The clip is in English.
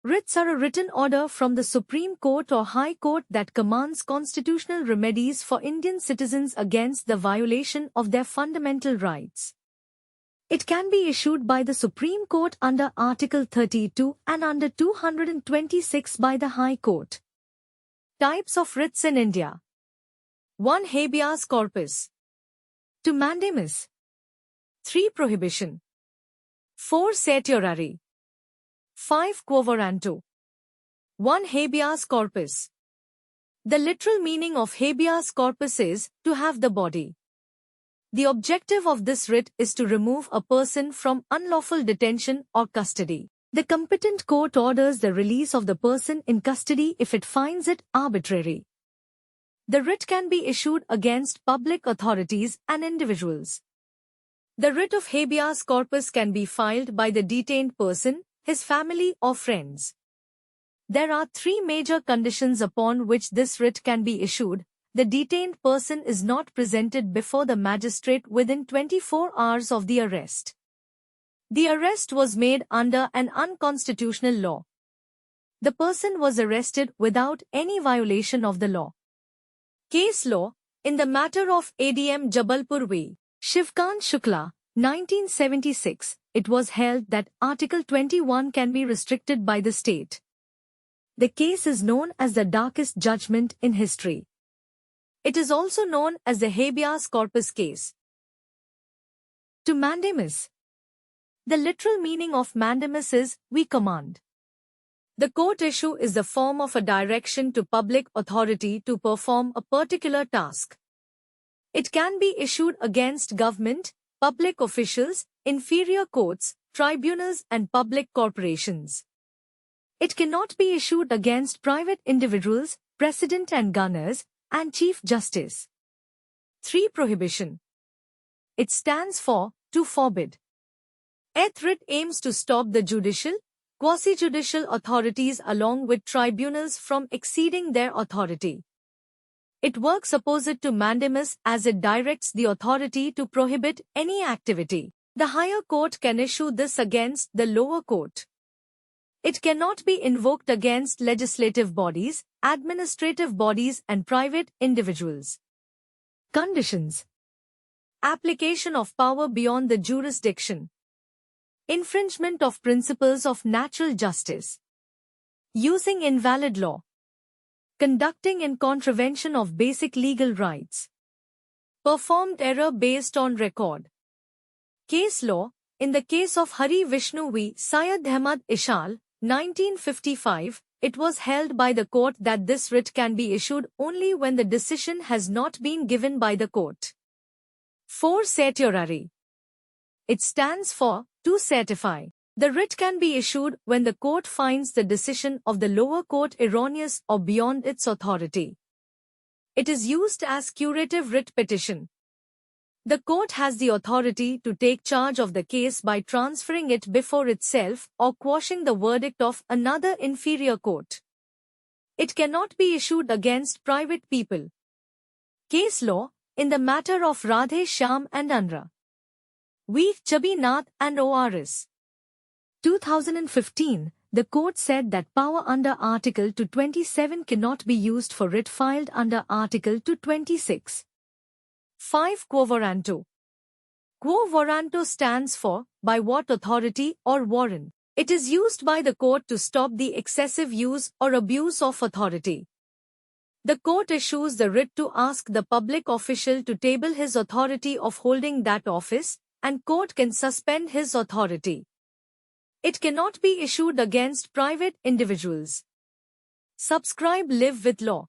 Writs are a written order from the Supreme Court or High Court that commands constitutional remedies for Indian citizens against the violation of their fundamental rights. It can be issued by the Supreme Court under Article 32 and under 226 by the High Court. Types of writs in India. 1. Habeas corpus. 2. Mandamus. 3. Prohibition. 4. Certiorari. 5. Quo warranto. 1. Habeas corpus. The literal meaning of habeas corpus is to have the body. The objective of this writ is to remove a person from unlawful detention or custody. The competent court orders the release of the person in custody if it finds it arbitrary. The writ can be issued against public authorities and individuals. The writ of habeas corpus can be filed by the detained person, his family or friends. There are 3 major conditions upon which this writ can be issued. The detained person is not presented before the magistrate within 24 hours of the arrest. The arrest was made under an unconstitutional law. The person was arrested without any violation of the law. Case law. In the matter of ADM Jabalpur v. Shivkant Shukla, 1976, it was held that Article 21 can be restricted by the state. The case is known as the darkest judgment in history. It is also known as the habeas corpus case. To mandamus. The literal meaning of mandamus is, we command. The court issue is the form of a direction to public authority to perform a particular task. It can be issued against government, public officials, inferior courts, tribunals and public corporations. It cannot be issued against private individuals, president and governors, and chief justice. 3. Prohibition. It stands for, to forbid. Writ aims to stop the judicial, quasi-judicial authorities along with tribunals from exceeding their authority. It works opposite to mandamus as it directs the authority to prohibit any activity. The higher court can issue this against the lower court. It cannot be invoked against legislative bodies, administrative bodies and private individuals. Conditions. Application of power beyond the jurisdiction. Infringement of principles of natural justice. Using invalid law. Conducting in contravention of basic legal rights. Performed error based on record. Case law. In the case of Hari Vishnu v. Syed Ahmad Ishal, 1955, it was held by the court that this writ can be issued only when the decision has not been given by the court. 4. Certiorari. It stands for, to certify. The writ can be issued when the court finds the decision of the lower court erroneous or beyond its authority. It is used as curative writ petition. The court has the authority to take charge of the case by transferring it before itself or quashing the verdict of another inferior court. It cannot be issued against private people. Case law. In the matter of Radhe Shyam and Anra v. Chabinath and ORS. 2015, the court said that power under Article 227 cannot be used for writ filed under Article 226. 5. Quo warranto. Quo warranto stands for, by what authority or warrant. It is used by the court to stop the excessive use or abuse of authority. The court issues the writ to ask the public official to table his authority of holding that office, and court can suspend his authority. It cannot be issued against private individuals. Subscribe Live with Law.